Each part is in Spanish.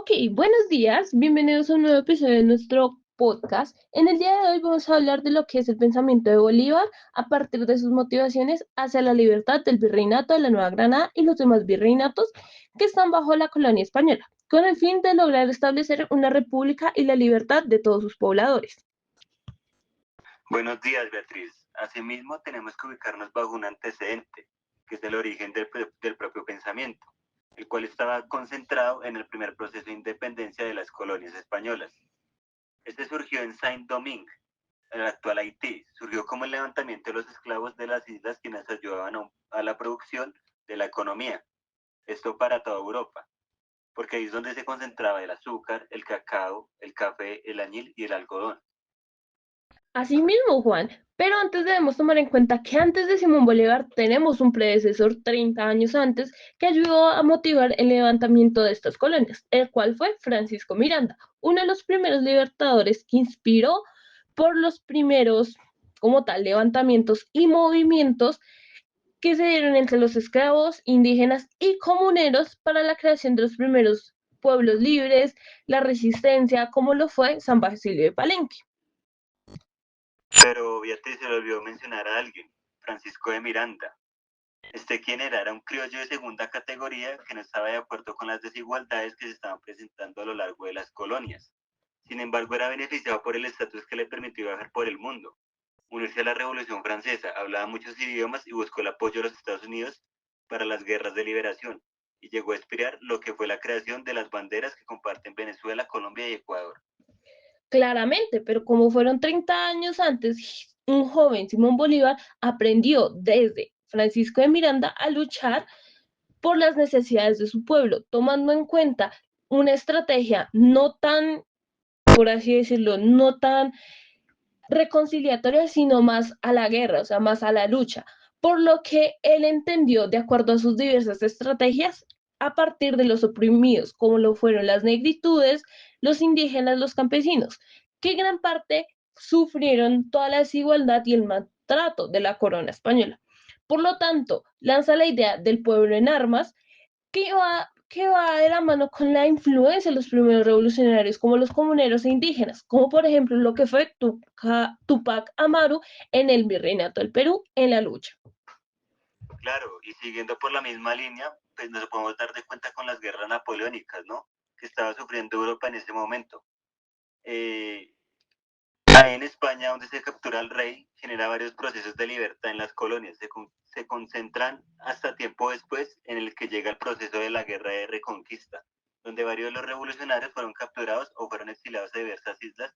Ok, buenos días, bienvenidos a un nuevo episodio de nuestro podcast. En el día de hoy vamos a hablar de lo que es el pensamiento de Bolívar a partir de sus motivaciones hacia la libertad del virreinato de la Nueva Granada y los demás virreinatos que están bajo la colonia española, con el fin de lograr establecer una república y la libertad de todos sus pobladores. Buenos días, Beatriz. Asimismo, tenemos que ubicarnos bajo un antecedente, que es el origen del propio pensamiento, el cual estaba concentrado en el primer proceso de independencia de las colonias españolas. Este surgió en Saint-Domingue, en el actual Haití. Surgió como el levantamiento de los esclavos de las islas quienes ayudaban a la producción de la economía. Esto para toda Europa, porque ahí es donde se concentraba el azúcar, el cacao, el café, el añil y el algodón. Asimismo, Juan, pero antes debemos tomar en cuenta que antes de Simón Bolívar tenemos un predecesor 30 años antes que ayudó a motivar el levantamiento de estas colonias, el cual fue Francisco Miranda, uno de los primeros libertadores que inspiró por los primeros, como tal, levantamientos y movimientos que se dieron entre los esclavos, indígenas y comuneros para la creación de los primeros pueblos libres, la resistencia, como lo fue San Basilio de Palenque. Pero Beatriz se le olvidó mencionar a alguien, Francisco de Miranda. ¿Quién era? Era un criollo de segunda categoría que no estaba de acuerdo con las desigualdades que se estaban presentando a lo largo de las colonias. Sin embargo, era beneficiado por el estatus que le permitió viajar por el mundo, unirse a la Revolución Francesa, hablaba muchos idiomas y buscó el apoyo de los Estados Unidos para las guerras de liberación, y llegó a inspirar lo que fue la creación de las banderas que comparten Venezuela, Colombia y Ecuador. Claramente, pero como fueron 30 años antes, un joven Simón Bolívar aprendió desde Francisco de Miranda a luchar por las necesidades de su pueblo, tomando en cuenta una estrategia no tan, por así decirlo, no tan reconciliatoria, sino más a la guerra, o sea, más a la lucha, por lo que él entendió, de acuerdo a sus diversas estrategias, a partir de los oprimidos, como lo fueron las negritudes, los indígenas, los campesinos, que gran parte sufrieron toda la desigualdad y el maltrato de la corona española. Por lo tanto, lanza la idea del pueblo en armas, que va de la mano con la influencia de los primeros revolucionarios como los comuneros e indígenas, como por ejemplo lo que fue Tupac Amaru en el Virreinato del Perú en la lucha. Claro, y siguiendo por la misma línea, pues nos podemos dar de cuenta con las guerras napoleónicas, ¿no? Que estaba sufriendo Europa en ese momento. Eh, Ahí en España, donde se captura al rey, genera varios procesos de libertad en las colonias. Se concentran hasta tiempo después en el que llega el proceso de la guerra de reconquista, donde varios de los revolucionarios fueron capturados o fueron exiliados a diversas islas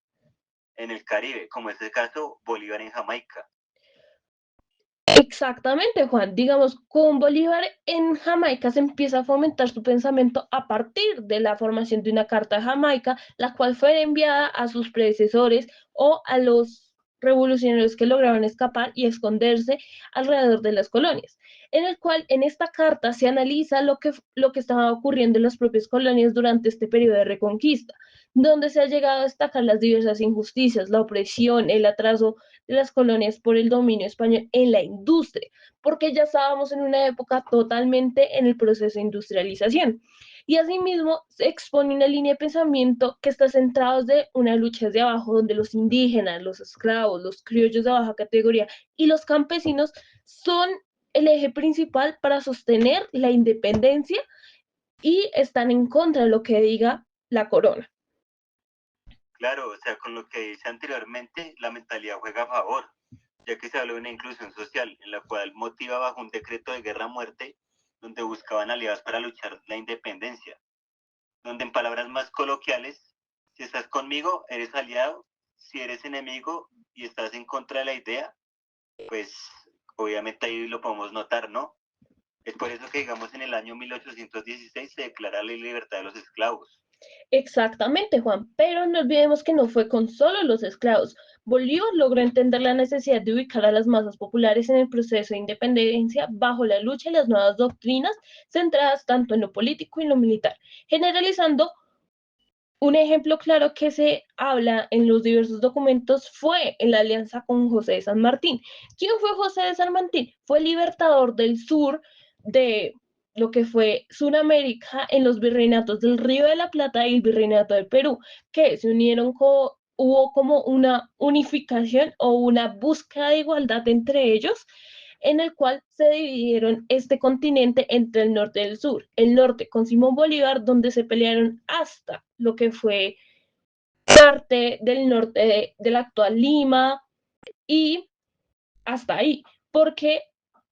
en el Caribe, como es el caso Bolívar en Jamaica. Exactamente, Juan. Digamos, con Bolívar en Jamaica se empieza a fomentar su pensamiento a partir de la formación de una carta de Jamaica, la cual fue enviada a sus predecesores o a los revolucionarios que lograron escapar y esconderse alrededor de las colonias, en el cual en esta carta se analiza lo que estaba ocurriendo en las propias colonias durante este periodo de reconquista, donde se ha llegado a destacar las diversas injusticias, la opresión, el atraso de las colonias por el dominio español en la industria, porque ya estábamos en una época totalmente en el proceso de industrialización. Y asimismo se expone una línea de pensamiento que está centrada de una lucha desde abajo, donde los indígenas, los esclavos, los criollos de baja categoría y los campesinos son el eje principal para sostener la independencia y están en contra de lo que diga la corona. Claro, o sea, con lo que dice anteriormente, la mentalidad juega a favor, ya que se habla de una inclusión social, en la cual motiva bajo un decreto de guerra a muerte, donde buscaban aliados para luchar la independencia, donde en palabras más coloquiales, si estás conmigo, eres aliado, si eres enemigo y estás en contra de la idea, pues obviamente ahí lo podemos notar, ¿no? Es por eso que, digamos, en el año 1816 se declara la libertad de los esclavos. Exactamente, Juan, pero no olvidemos que no fue con solo los esclavos. Bolívar logró entender la necesidad de ubicar a las masas populares en el proceso de independencia bajo la lucha y las nuevas doctrinas centradas tanto en lo político y en lo militar, generalizando un ejemplo claro que se habla en los diversos documentos fue en la alianza con José de San Martín. ¿Quién fue José de San Martín? Fue el libertador del sur de lo que fue Sudamérica en los virreinatos del Río de la Plata y el virreinato del Perú, que se unieron, hubo como una unificación o una búsqueda de igualdad entre ellos, en el cual se dividieron este continente entre el norte y el sur. El norte con Simón Bolívar, donde se pelearon hasta lo que fue parte del norte de la actual Lima y hasta ahí, porque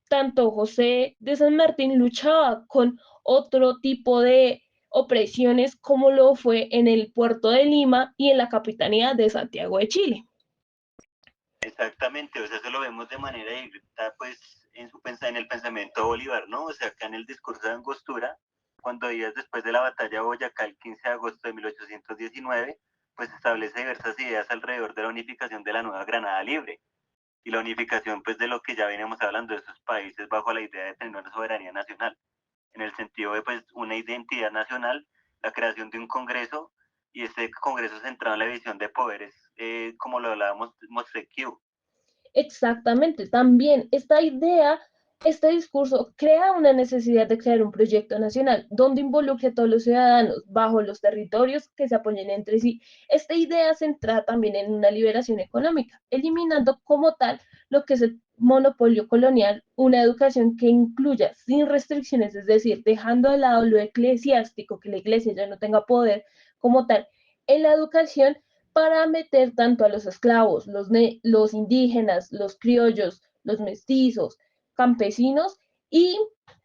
tanto José de San Martín luchaba con otro tipo de opresiones como lo fue en el puerto de Lima y en la capitanía de Santiago de Chile. Exactamente, o sea, eso lo vemos de manera directa, pues, en el pensamiento de Bolívar, ¿no? O sea, acá en el discurso de Angostura, cuando días después de la batalla de Boyacá, el 15 de agosto de 1819, pues establece diversas ideas alrededor de la unificación de la Nueva Granada Libre y la unificación, pues, de lo que ya veníamos hablando de esos países bajo la idea de tener una soberanía nacional, en el sentido de, pues, una identidad nacional, la creación de un congreso y este congreso centrado en la división de poderes, como lo hablábamos, Montesquieu. Exactamente, también esta idea, este discurso crea una necesidad de crear un proyecto nacional donde involucre a todos los ciudadanos bajo los territorios que se apoyen entre sí. Esta idea se centra también en una liberación económica, eliminando como tal lo que es el monopolio colonial, una educación que incluya sin restricciones, es decir, dejando de lado lo eclesiástico, que la iglesia ya no tenga poder como tal en la educación, para meter tanto a los esclavos, los indígenas, los criollos, los mestizos, campesinos, y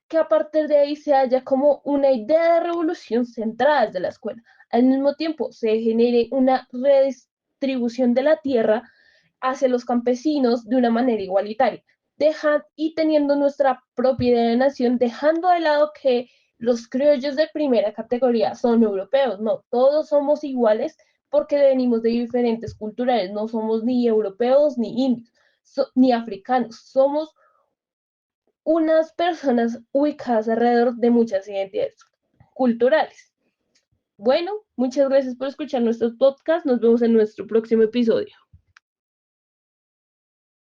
que a partir de ahí se haya como una idea de revolución centrada desde la escuela. Al mismo tiempo se genere una redistribución de la tierra hacia los campesinos de una manera igualitaria, y teniendo nuestra propiedad de nación, dejando de lado que los criollos de primera categoría son europeos, no, todos somos iguales porque venimos de diferentes culturales, no somos ni europeos ni indios, ni africanos, somos unas personas ubicadas alrededor de muchas identidades culturales. Bueno, muchas gracias por escuchar nuestro podcast, nos vemos en nuestro próximo episodio.